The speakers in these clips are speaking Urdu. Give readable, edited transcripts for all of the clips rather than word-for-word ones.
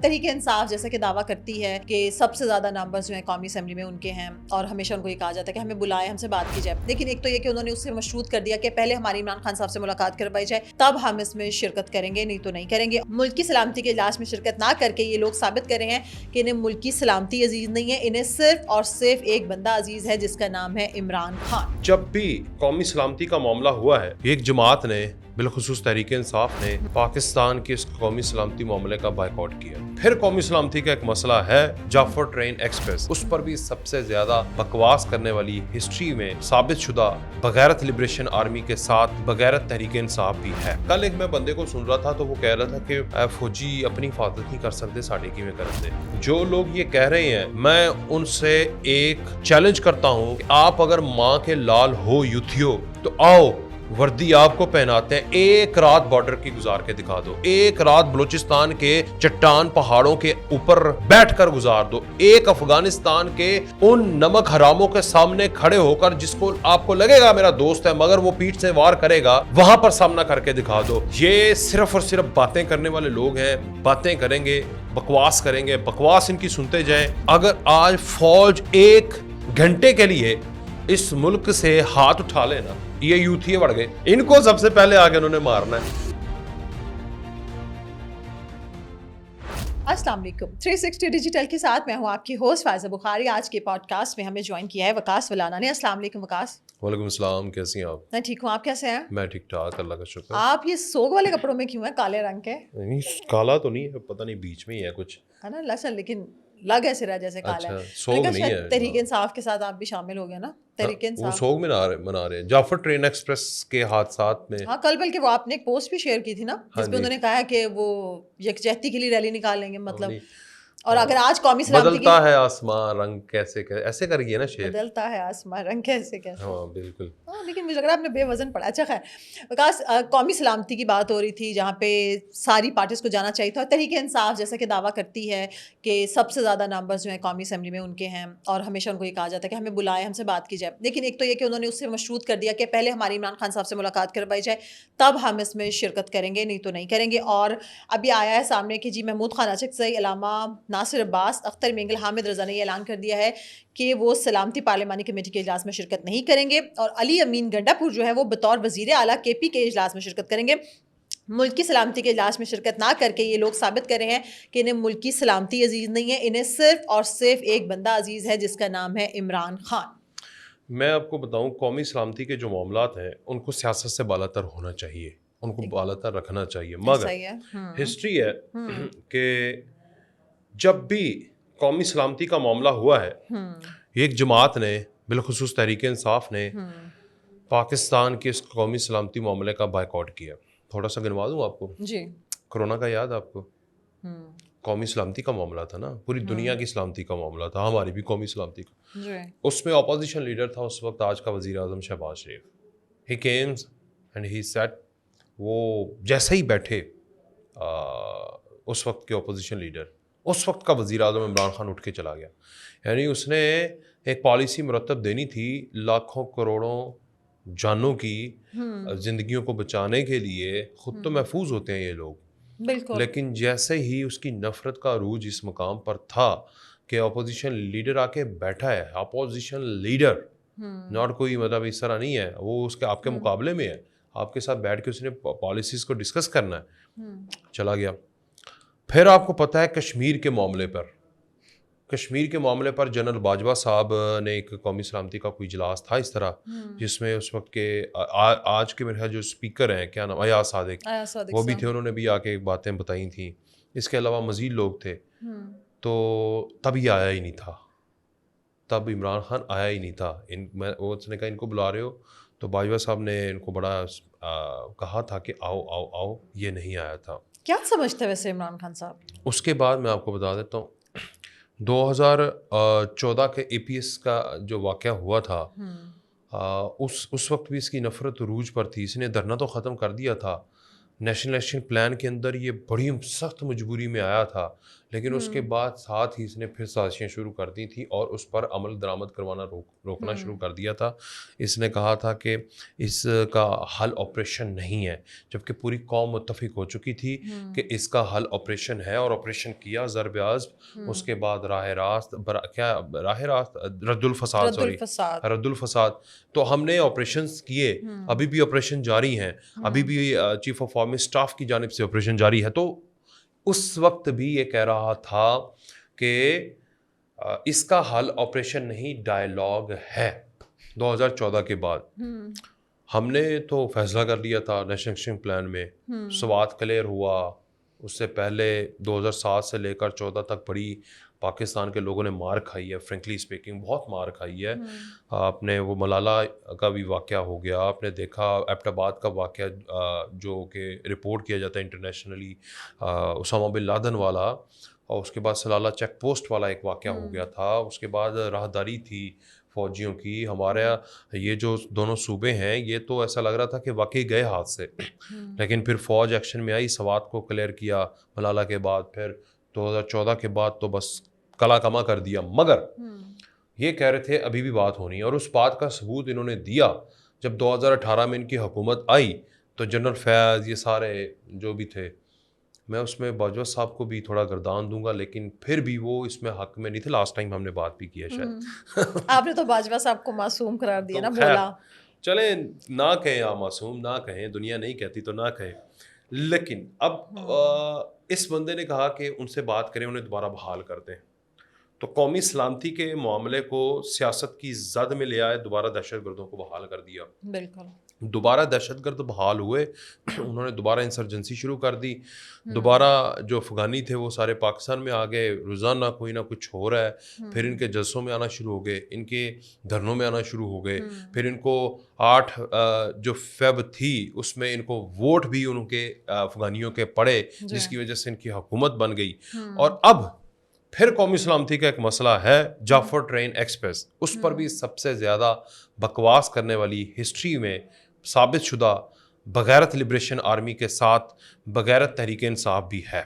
تحریک انصاف جیسا کہ دعویٰ کرتی ہے کہ سب سے زیادہ نمبرز جو ہیں قومی اسمبلی میں ان کے ہیں، اور ہمیشہ ان کو یہ کہا جاتا ہے کہ ہمیں بلائے، ہم سے بات کی جائے، لیکن ایک تو یہ کہ انہوں نے اس سے مشروط کر دیا کہ پہلے ہماری عمران خان صاحب سے ملاقات کروائی جائے تب ہم اس میں شرکت کریں گے، نہیں تو نہیں کریں گے۔ ملک کی سلامتی کے اجلاس میں شرکت نہ کر کے یہ لوگ ثابت کر رہے ہیں کہ انہیں ملک کی سلامتی عزیز نہیں ہے، انہیں صرف اور صرف ایک بندہ عزیز ہے جس کا نام ہے عمران خان۔ جب بھی قومی سلامتی کا معاملہ ہوا ہے، ایک جماعت نے بالخصوص تحریک انصاف نے پاکستان کے اس قومی سلامتی معاملے کا بائیکاٹ کیا۔ پھر قومی سلامتی کا ایک مسئلہ ہے جعفر ٹرین ایکسپریس، اس پر بھی سب سے زیادہ بکواس کرنے والی ہسٹری میں ثابت شدہ بغیرت لبریشن آرمی کے ساتھ بغیرت تحریک انصاف بھی ہے۔ کل ایک میں بندے کو سن رہا تھا تو وہ کہہ رہا تھا کہ فوجی اپنی حفاظت نہیں کر سکتے، ساڑھے کی میں کرتے۔ جو لوگ یہ کہہ رہے ہیں، میں ان سے ایک چیلنج کرتا ہوں کہ آپ اگر ماں کے لال ہو یوتھیو تو آؤ وردی آپ کو پہناتے ہیں، ایک رات بارڈر کی گزار کے دکھا دو، ایک رات بلوچستان کے چٹان پہاڑوں کے اوپر بیٹھ کر گزار دو، ایک افغانستان کے ان نمک حراموں کے سامنے کھڑے ہو کر جس کو آپ کو لگے گا میرا دوست ہے مگر وہ پیٹھ سے وار کرے گا، وہاں پر سامنا کر کے دکھا دو۔ یہ صرف اور صرف باتیں کرنے والے لوگ ہیں، باتیں کریں گے، بکواس کریں گے، بکواس ان کی سنتے جائیں۔ اگر آج فوج ایک گھنٹے کے لیے اس ملک سے ہاتھ اٹھا لینا، یہ یوتھی بڑھ گئے، ان کو سب سے پہلے آگے انہوں نے مارنا ہے۔ السلام علیکم، 360 ڈیجیٹل کے ساتھ میں ہوں آپ کی ہوسٹ فائزہ بخاری۔ آج کے پوڈ کاسٹ میں ہمیں جوائن کیا ہے وقاص ولانا نے۔ السلام علیکم وقاص۔ وعلیکم السلام، کیسی ہیں آپ؟ میں ٹھیک ہوں، آپ کیسے ہیں؟ میں ٹھیک ٹھاک، اللہ کا شکر۔ آپ یہ سوگ والے کپڑوں میں کیوں ہیں، کالے رنگ کے؟ نہیں کالا تو نہیں ہے، پتہ نہیں بیچ میں ہی ہے کچھ، ہے نا لسن، لیکن لگ ایسے رہا جیسے کالا ہے۔ اچھا سوگ نہیں ہے، تحریک انصاف کے ساتھ آپ بھی شامل ہو گئے نا؟ تحریک وہ انصاف سوگ میں منا رہے ہیں جعفر ٹرین ایکسپریس کے حادثات میں۔ ہاں، کل بلکہ وہ آپ نے ایک پوسٹ بھی شیئر کی تھی نا جس پہ انہوں نے کہا کہ وہ یکجہتی کے لیے ریلی نکال لیں گے، مطلب اور اگر آج قومی سلامتی کی بدلتا ہے آسمان رنگ کیسے ایسے کر گیا نا شیر، بدلتا ہے آسمان رنگ کیسے کیسے۔ ہاں بالکل۔ لیکن مجھے لگ رہا ہے آپ نے بے وزن پڑھا۔ اچھا خیر، وکاس، قومی سلامتی کی بات ہو رہی تھی جہاں پہ ساری پارٹیز کو جانا چاہیے تھا، اور تحریک انصاف جیسا کہ دعویٰ کرتی ہے کہ سب سے زیادہ نمبرز جو ہیں قومی اسمبلی میں ان کے ہیں، اور ہمیشہ ان کو یہ کہا جاتا ہے کہ ہمیں بلائے، ہم سے بات کی جائے، لیکن ایک تو یہ کہ انہوں نے اس سے مشروط کر دیا کہ پہلے ہماری عمران خان صاحب سے ملاقات کروائی جائے تب ہم اس میں شرکت کریں گے، نہیں تو نہیں کریں گے۔ اور ابھی آیا ہے سامنے کہ جی محمود خان اچکزئی، علامہ ناصر عباس، اختر مینگل، حامد رضا نے یہ اعلان کر دیا ہے کہ وہ سلامتی پارلیمانی کمیٹی کے اجلاس میں شرکت نہیں کریں گے، اور علی امین گنڈا پور جو ہے وہ بطور وزیر اعلیٰ کے پی کے اجلاس میں شرکت کریں گے۔ ملک کی سلامتی کے اجلاس میں شرکت نہ کر کے یہ لوگ ثابت کر رہے ہیں کہ انہیں ملک کی سلامتی عزیز نہیں ہے، انہیں صرف اور صرف ایک بندہ عزیز ہے جس کا نام ہے عمران خان۔ میں آپ کو بتاؤں، قومی سلامتی کے جو معاملات ہیں ان کو سیاست سے بالا تر ہونا چاہیے، ان کو بالا تر رکھنا چاہیے، مگر ہسٹری ہے کہ جب بھی قومی سلامتی کا معاملہ ہوا ہے، ایک جماعت نے بالخصوص تحریک انصاف نے پاکستان کے اس قومی سلامتی معاملے کا بائیکاٹ کیا۔ تھوڑا سا گنوا دوں آپ کو جی، کرونا کا یاد آپ کو؟ قومی سلامتی کا معاملہ تھا نا، پوری دنیا کی سلامتی کا معاملہ تھا، ہماری بھی قومی سلامتی کا۔ اس میں اپوزیشن لیڈر تھا اس وقت آج کا وزیر اعظم شہباز شریف۔ ہی کیمز اینڈ ہی سیٹ، وہ جیسے ہی بیٹھے اس وقت کے اپوزیشن لیڈر، اس وقت کا وزیر اعظم عمران خان اٹھ کے چلا گیا۔ یعنی اس نے ایک پالیسی مرتب دینی تھی لاکھوں کروڑوں جانوں کی زندگیوں کو بچانے کے لیے، خود تو محفوظ ہوتے ہیں یہ لوگ، لیکن جیسے ہی اس کی نفرت کا عروج اس مقام پر تھا کہ اپوزیشن لیڈر آ کے بیٹھا ہے، اپوزیشن لیڈر ناٹ کوئی مطلب اس طرح نہیں ہے، وہ اس کے آپ کے مقابلے میں ہے، آپ کے ساتھ بیٹھ کے اس نے پالیسیز کو ڈسکس کرنا ہے، چلا گیا۔ پھر آپ کو پتہ ہے کشمیر کے معاملے پر جنرل باجوہ صاحب نے ایک قومی سلامتی کا کوئی اجلاس تھا اس طرح، جس میں اس وقت کے آج کے میرے جو اسپیکر ہیں، کیا نام، ایاز صادق، وہ بھی تھے، انہوں نے بھی آ کے باتیں بتائی تھیں، اس کے علاوہ مزید لوگ تھے۔ تو تب یہ آیا ہی نہیں تھا، تب عمران خان آیا ہی نہیں تھا۔ اس نے کہا ان کو بلا رہے ہو، تو باجوہ صاحب نے ان کو بڑا کہا تھا کہ آؤ آؤ آؤ، یہ نہیں آیا تھا۔ کیا سمجھتے ہیں ویسے عمران خان صاحب؟ اس کے بعد میں آپ کو بتا دیتا ہوں، 2014 کے اے پی ایس کا جو واقعہ ہوا تھا، اس وقت بھی اس کی نفرت عروج پر تھی، اس نے دھرنا تو ختم کر دیا تھا، نیشنل ایکشن پلان کے اندر یہ بڑی سخت مجبوری میں آیا تھا، لیکن اس کے بعد ساتھ ہی اس نے پھر سازشیں شروع کر دی تھیں اور اس پر عمل درآمد کروانا روکنا شروع کر دیا تھا. اس نے کہا تھا کہ اس کا حل آپریشن نہیں ہے، جبکہ پوری قوم متفق ہو چکی تھی کہ اس کا حل آپریشن ہے، اور آپریشن کیا ضرب عضب. اس کے بعد رد الفساد. تو ہم نے آپریشنز کیے، ابھی بھی آپریشن جاری ہیں، ابھی بھی چیف آف آرمی اسٹاف کی جانب سے آپریشن جاری ہے. تو اس وقت بھی یہ کہہ رہا تھا کہ اس کا حل آپریشن نہیں، ڈائیلاگ ہے. 2014 کے بعد ہم نے تو فیصلہ کر لیا تھا نیشنل ایکشن پلان میں، سوات کلیئر ہوا. اس سے پہلے 2007 سے لے کر 14 تک بڑی پاکستان کے لوگوں نے مار کھائی ہے، فرینکلی اسپیکنگ بہت مار کھائی ہے. آپ نے وہ ملالہ کا بھی واقعہ ہو گیا، آپ نے دیکھا ایبٹ آباد کا واقعہ جو کہ رپورٹ کیا جاتا ہے انٹرنیشنلی، اسامہ بن لادن والا، اور اس کے بعد سلالہ چیک پوسٹ والا ایک واقعہ ہو گیا تھا. اس کے بعد راہداری تھی فوجیوں کی. ہمارے یہ جو دونوں صوبے ہیں یہ تو ایسا لگ رہا تھا کہ واقعی گئے ہاتھ سے، لیکن پھر فوج ایکشن میں آئی، سوات کو کلیئر کیا ملالہ کے بعد. پھر 2014 کے بعد تو بس کلا کما کر دیا. مگر یہ کہہ رہے تھے ابھی بھی بات ہونی ہے، اور اس بات کا ثبوت انہوں نے دیا جب 2018 میں ان کی حکومت آئی تو جنرل فیاض، یہ سارے جو بھی تھے، میں اس میں باجوہ صاحب کو بھی تھوڑا گردان دوں گا، لیکن پھر بھی وہ اس میں حق میں نہیں تھے. لاسٹ ٹائم ہم نے بات بھی کی ہے شاید. آپ نے تو باجوہ صاحب کو معصوم قرار دیا نا، بولا چلیں نہ کہیں آپ معصوم، نہ کہیں، دنیا نہیں کہتی تو نہ کہیں. لیکن اب اس بندے نے کہا کہ ان سے بات کریں، انہیں دوبارہ بحال کر دیں. تو قومی سلامتی کے معاملے کو سیاست کی زد میں لے آئے، دوبارہ دہشت گردوں کو بحال کر دیا. بالکل دوبارہ دہشت گرد بحال ہوئے، انہوں نے دوبارہ انسرجنسی شروع کر دی. دوبارہ جو افغانی تھے وہ سارے پاکستان میں آ گئے، روزانہ کوئی نہ کچھ ہو رہا ہے. پھر ان کے جلسوں میں آنا شروع ہو گئے، ان کے دھرنوں میں آنا شروع ہو گئے. پھر ان کو 8 جو فیب تھی اس میں ان کو ووٹ بھی ان کے افغانیوں کے پڑے، جس کی وجہ سے ان کی حکومت بن گئی. اور اب پھر قومی سلامتی کا ایک مسئلہ ہے، جعفر ٹرین ایکسپریس. اس پر بھی سب سے زیادہ بکواس کرنے والی ہسٹری میں ثابت شدہ بغیرت لبریشن آرمی کے ساتھ بغیرت تحریک انصاف بھی ہے.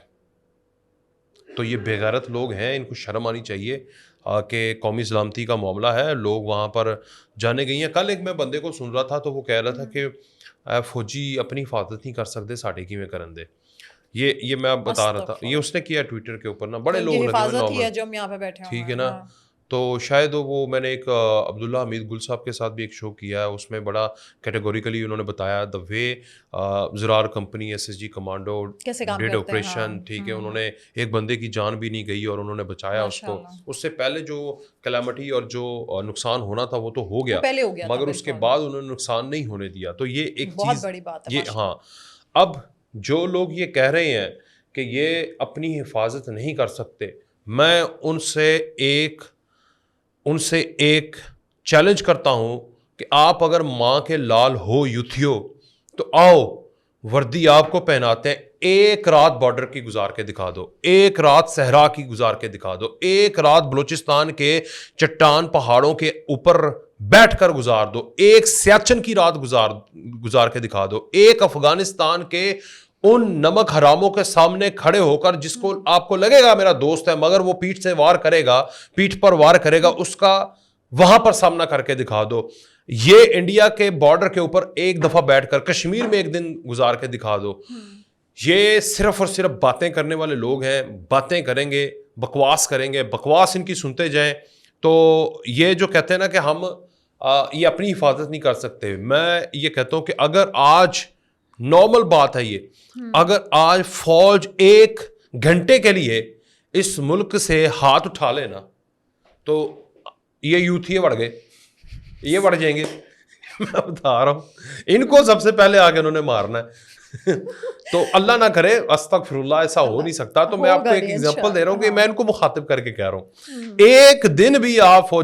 تو یہ بغیرت لوگ ہیں، ان کو شرم آنی چاہیے کہ قومی سلامتی کا معاملہ ہے، لوگ وہاں پر جانے گئی ہیں. کل ایک میں بندے کو سن رہا تھا تو وہ کہہ رہا تھا کہ فوجی اپنی حفاظت نہیں کر سکتے، ساڑھے کی میں کرن دے. یہ میں بتا رہا تھا، یہ اس نے کیا ٹویٹر کے اوپر نا، بڑے لوگ لگے ٹھیک ہے نا. تو شاید وہ میں نے ایک عبداللہ حمید گل صاحب کے ساتھ بھی ایک شو کیا ہے، اس میں بڑا کیٹیگوریکلی انہوں نے بتایا the way Zarrar company S S G commando ڈیڈ آپریشن. ٹھیک ہے، انہوں نے ایک بندے کی جان بھی نہیں گئی اور انہوں نے بچایا اس کو. اس سے پہلے جو کلیمٹی اور جو نقصان ہونا تھا وہ تو ہو گیا، مگر اس کے بعد انہوں نے نقصان نہیں ہونے دیا. تو یہ ایک چیز یہ ہاں. اب جو لوگ یہ کہہ رہے ہیں کہ یہ اپنی حفاظت نہیں کر سکتے، میں ان سے ایک چیلنج کرتا ہوں کہ آپ اگر ماں کے لال ہو یوتھیو تو آؤ، وردی آپ کو پہناتے ہیں، ایک رات بارڈر کی گزار کے دکھا دو، ایک رات صحرا کی گزار کے دکھا دو، ایک رات بلوچستان کے چٹان پہاڑوں کے اوپر بیٹھ کر گزار دو، ایک سیاچن کی رات گزار کے دکھا دو، ایک افغانستان کے ان نمک حراموں کے سامنے کھڑے ہو کر جس کو آپ کو لگے گا میرا دوست ہے مگر وہ پیٹھ سے وار کرے گا، پیٹھ پر وار کرے گا، اس کا وہاں پر سامنا کر کے دکھا دو. یہ انڈیا کے بارڈر کے اوپر ایک دفعہ بیٹھ کر کشمیر میں ایک دن گزار کے دکھا دو. یہ صرف اور صرف باتیں کرنے والے لوگ ہیں، باتیں کریں گے، بکواس کریں گے، بکواس ان کی سنتے جائیں. تو یہ جو کہتے ہیں نا کہ ہم یہ اپنی حفاظت نہیں کر سکتے، میں یہ کہتا ہوں کہ اگر آج نارمل بات ہے، یہ اگر آج فوج 1 گھنٹے کے لیے اس ملک سے ہاتھ اٹھا لینا تو یہ یوتھ یہ بڑھ گئے، یہ بڑھ جائیں گے. میں بتا رہا ہوں ان کو سب سے پہلے آگے انہوں نے مارنا ہے. تو اللہ نہ کرے، استغفر اللہ، ایسا ہو نہیں سکتا. تو میں آپ کو ایک ایگزامپل دے رہا ہوں کہ میں ان کو مخاطب کر کے کہہ رہا ہوں، ایک دن بھی آپ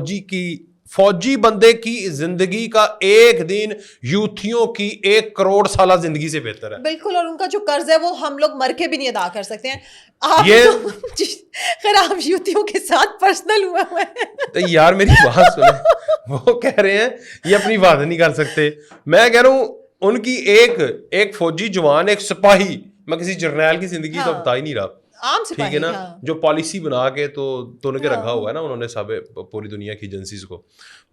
فوجی بندے کی زندگی کا ایک دن یوتھیوں کی 1 کروڑ سالہ زندگی سے بہتر ہے. بالکل. اور ان کا جو قرض ہے وہ ہم لوگ مر کے بھی نہیں ادا کر سکتے ہیں. خیر آپ یوتھیوں کے ساتھ پرسنل ہوا ہے تو یار میری بات سنیں، وہ کہہ رہے ہیں یہ اپنی بات نہیں کر سکتے. میں کہہ رہا ہوں ان کی ایک فوجی جوان، ایک سپاہی، میں کسی جرنیل کی زندگی تو بتا ہی نہیں رہا. عام ٹھیک ہے سپاہی نا, ہاں جو پالیسی بنا کے تو توڑ کے رکھا ہوا ہے نا انہوں نے سب پوری دنیا کی ایجنسیز کو.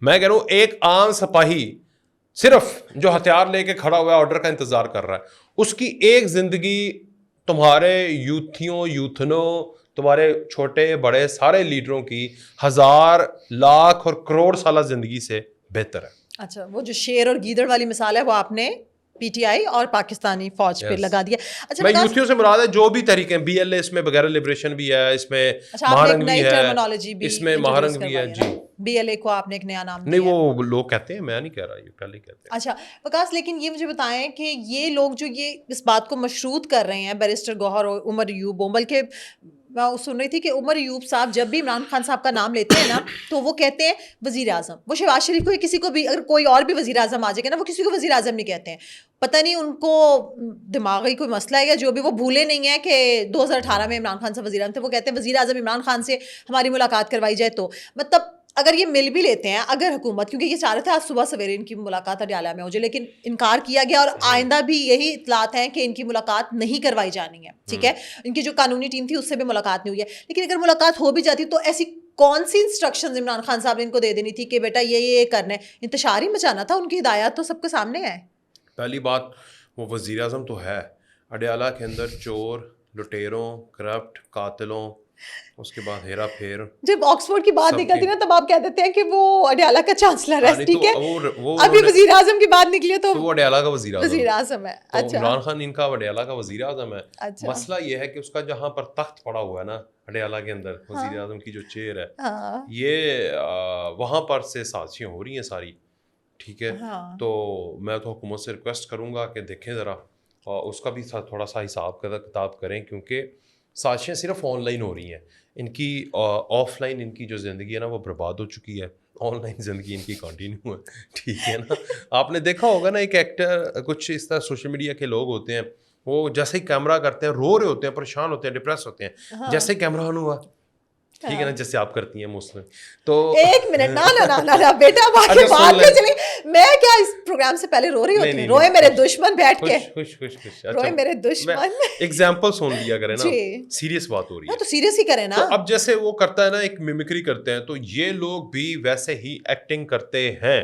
میں کہہ رہا ہوں ایک عام سپاہی صرف جو ہتھیار لے کے کھڑا ہوا ہے آرڈر کا انتظار کر رہا ہے, اس کی ایک زندگی تمہارے یوتھیوں یوتھنوں تمہارے چھوٹے بڑے سارے لیڈروں کی 1000 لاکھ اور کروڑ سالہ زندگی سے بہتر ہے. اچھا وہ جو شیر اور گیدڑ والی مثال ہے وہ آپ نے پی ٹی آئی اور پاکستانی فوج پہ لگا دیا. اچھا میں یوتھیوں سے مراد ہے جو بھی طریقے ہیں, بی ایل اے اس میں بغیر لبریشن بھی ہے, اس میں مہارنگ بھی ہے, اس میں مہارنگ بھی ہے. جی بی ایل اے کو آپ نے ایک نیا نام دیا. نہیں وہ لوگ کہتے ہیں, میں نہیں کہہ رہا, یہ پہلے کہتے ہیں. اچھا وکاس, لیکن یہ مجھے بتائیں کہ یہ لوگ جو یہ اس بات کو مشروط کر رہے ہیں, بیرسٹر گوہر اور عمر ایوب, بلکہ میں سن رہی تھی کہ عمر ایوب صاحب جب بھی عمران خان صاحب کا نام لیتے ہیں نا تو وہ کہتے ہیں وزیر اعظم. وہ شہباز شریف کو کسی کو بھی, اگر کوئی اور بھی وزیر اعظم آ جائے گا نا, وہ کسی کو وزیر اعظم نہیں کہتے ہیں. پتہ نہیں ان کو دماغی کوئی مسئلہ ہے یا جو بھی, وہ بھولے نہیں ہیں کہ 2018 میں عمران خان صاحب وزیر اعظم تھے. وہ کہتے ہیں وزیر اعظم عمران خان سے ہماری ملاقات کروائی جائے. تو مطلب اگر یہ مل بھی لیتے ہیں, اگر حکومت, کیونکہ یہ چاہ رہے تھے آج صبح سویرے ان کی ملاقات اڈیالہ میں ہو جائے, لیکن انکار کیا گیا, اور آئندہ بھی یہی اطلاعات ہیں کہ ان کی ملاقات نہیں کروائی جانی ہے. ٹھیک ہے, ان کی جو قانونی ٹیم تھی اس سے بھی ملاقات نہیں ہوئی ہے. لیکن اگر ملاقات ہو بھی جاتی تو ایسی کون سی انسٹرکشنز عمران خان صاحب نے ان کو دے دینی تھی کہ بیٹا یہ کرنا ہے؟ انتشار ہی مچانا تھا. ان کی ہدایات تو سب کے سامنے ہے. پہلی بات وہ وزیر اعظم تو ہے, اڈیالہ کے اندر چور, لٹیروں, کرپٹ, قاتلوں, اس کے بعد ہیرا پھیر. جب آکسفورڈ کی بات نکلتی نا تب آپ کہہ دیتے ہیں کہ وہ اڈیالہ کا چانسلر ہے. ٹھیک ہے, ابھی وزیر اعظم کی بات نکلی ہے تو وہ اڈیالہ کا وزیر اعظم ہے. اچھا, عمران خان ان کا اڈیالہ کا وزیر اعظم ہے. مسئلہ یہ ہے کہ اس کا جہاں پر تخت پڑا ہوا ہے نا اڈیالہ کے اندر, وزیر اعظم کی جو چیئر ہے, یہ وہاں پر سے سازشیں ہو رہی ہیں ساری. ٹھیک ہے, تو میں تو حکومت سے ریکویسٹ کروں گا کہ دیکھیں ذرا اس کا بھی تھوڑا سا حساب کتاب کریں, کیونکہ سازشیں صرف آن لائن ہو رہی ہیں. ان کی آف لائن ان کی جو زندگی ہے نا وہ برباد ہو چکی ہے, آن لائن زندگی ان کی کنٹینیو ہے. ٹھیک ہے نا, آپ نے دیکھا ہوگا نا ایک ایکٹر, کچھ اس طرح سوشل میڈیا کے لوگ ہوتے ہیں, وہ جیسے ہی کیمرہ کرتے ہیں رو رہے ہوتے ہیں, پریشان ہوتے ہیں, ڈپریس ہوتے ہیں, جیسے کیمرہ آن ہوا, ٹھیک ہے نا, جیسے آپ کرتی ہیں موسٹلی. تو ایک منٹ, نا بیٹا بات میں چلی, میں کیا اس پروگرام سے پہلے رو رہی ہوتی ہوں؟ روئے میرے دشمن بیٹھ کے, روئے میرے دشمن. ایگزامپل سن لیا کریں نا, سیریس بات ہو رہی ہے تو سیریس ہی کریں نا. اب جیسے وہ کرتا ہے نا ایک میمکری کرتے ہیں, تو یہ لوگ بھی ویسے ہی ایکٹنگ کرتے ہیں.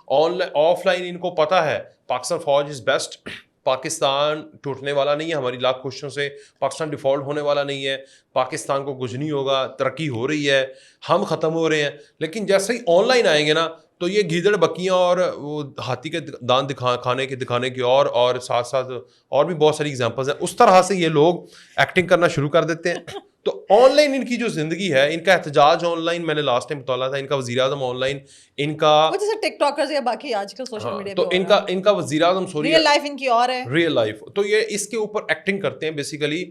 آف لائن ان کو پتا ہے پاکستان فوج از بیسٹ, پاکستان ٹوٹنے والا نہیں ہے, ہماری لاکھ کوششوں سے پاکستان ڈیفالٹ ہونے والا نہیں ہے, پاکستان کو کچھ نہیں ہوگا, ترقی ہو رہی ہے, ہم ختم ہو رہے ہیں. لیکن جیسے ہی آن لائن آئیں گے نا تو یہ گیدڑ بکیاں اور وہ ہاتھی کے دان دکھانے کی اور ساتھ ساتھ اور بھی بہت ساری ایگزامپلز ہیں. اس طرح سے یہ لوگ ایکٹنگ کرنا شروع کر دیتے ہیں. تو آن لائن ان کی جو زندگی ہے, ان کا احتجاج آن لائن, میں نے لاسٹ ٹائم مطالعہ تھا, ان کا وزیر اعظم آن لائن, ان کا جیسے ٹک ٹاکرز یا باقی آج کل سوشل میڈیا تو ان کا وزیر اعظم سوری ریئل لائف ان کی اور ہے, ریئل لائف, تو یہ اس کے اوپر ایکٹنگ کرتے ہیں بیسیکلی,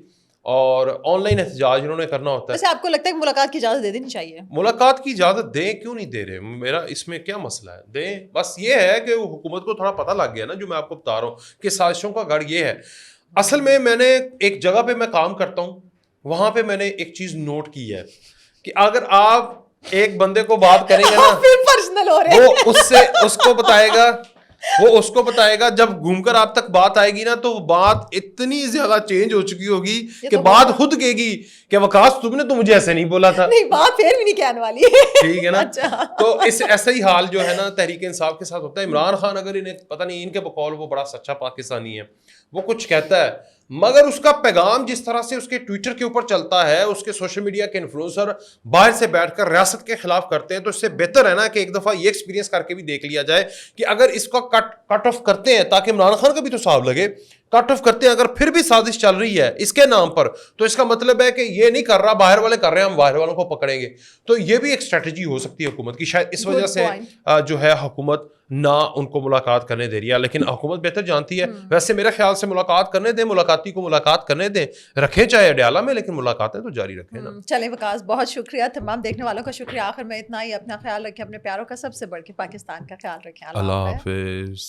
اور آن لائن احتجاج انہوں نے کرنا ہوتا ہے. ویسے آپ کو لگتا ہے کہ ملاقات کی اجازت دے دینی چاہیے؟ ملاقات کی اجازت دیں, کیوں نہیں دے رہے, میرا اس میں کیا مسئلہ ہے, دیں. بس یہ ہے کہ حکومت کو تھوڑا پتہ لگ گیا نا, جو میں آپ کو بتا رہا ہوں کہ سازشوں کا گڑھ یہ ہے. اصل میں نے ایک جگہ پہ میں کام کرتا ہوں, وہاں پہ میں نے ایک چیز نوٹ کی ہے کہ اگر آپ ایک بندے کو بات کریں گے نا, پرسنل ہو رہے وہ اس کو بتائے گا, جب گھوم کر آپ تک بات آئے گی نا تو بات اتنی زیادہ چینج ہو چکی ہوگی کہ بات خود کہے گی کہ وکاس تم نے تو مجھے ایسے نہیں بولا تھا. نہیں, بات پھر بھی نہیں کہنے والی. ٹھیک ہے نا. تو ایسا ہی حال جو ہے نا تحریک انصاف کے ساتھ ہوتا ہے. عمران خان اگر انہیں پتہ نہیں, ان کے بقول وہ بڑا سچا پاکستانی ہے, وہ کچھ کہتا ہے, مگر اس کا پیغام جس طرح سے اس کے ٹویٹر کے اوپر چلتا ہے, اس کے سوشل میڈیا کے انفلوئنسر باہر سے بیٹھ کر ریاست کے خلاف کرتے ہیں, تو اس سے بہتر ہے نا کہ ایک دفعہ یہ ایکسپیرینس کر کے بھی دیکھ لیا جائے کہ اگر اس کو کٹ آف کرتے ہیں, تاکہ عمران خان کا بھی تو صاحب لگے, کٹ آف کرتے ہیں, اگر پھر بھی سازش چل رہی ہے اس کے نام پر, تو اس کا مطلب ہے کہ یہ نہیں کر رہا, باہر والے کر رہے ہیں, ہم باہر والوں کو پکڑیں گے. تو یہ بھی ایک اسٹریٹجی ہو سکتی ہے حکومت کی, شاید اس وجہ سے جو ہے حکومت نہ ان کو ملاقات کرنے دے رہی ہے. لیکن حکومت بہتر جانتی ہے. ویسے میرے خیال سے ملاقات کرنے دیں, ملاقاتی کو ملاقات کرنے دیں, رکھیں چاہے اڈیالہ میں, لیکن ملاقاتیں تو جاری رکھیں نا. چلیں وکاس, بہت شکریہ, تمام دیکھنے والوں کا شکریہ. آخر میں اتنا ہی, اپنا خیال رکھیں, اپنے پیاروں کا سب سے بڑھ کے پاکستان کا خیال رکھیں. اللہ حافظ.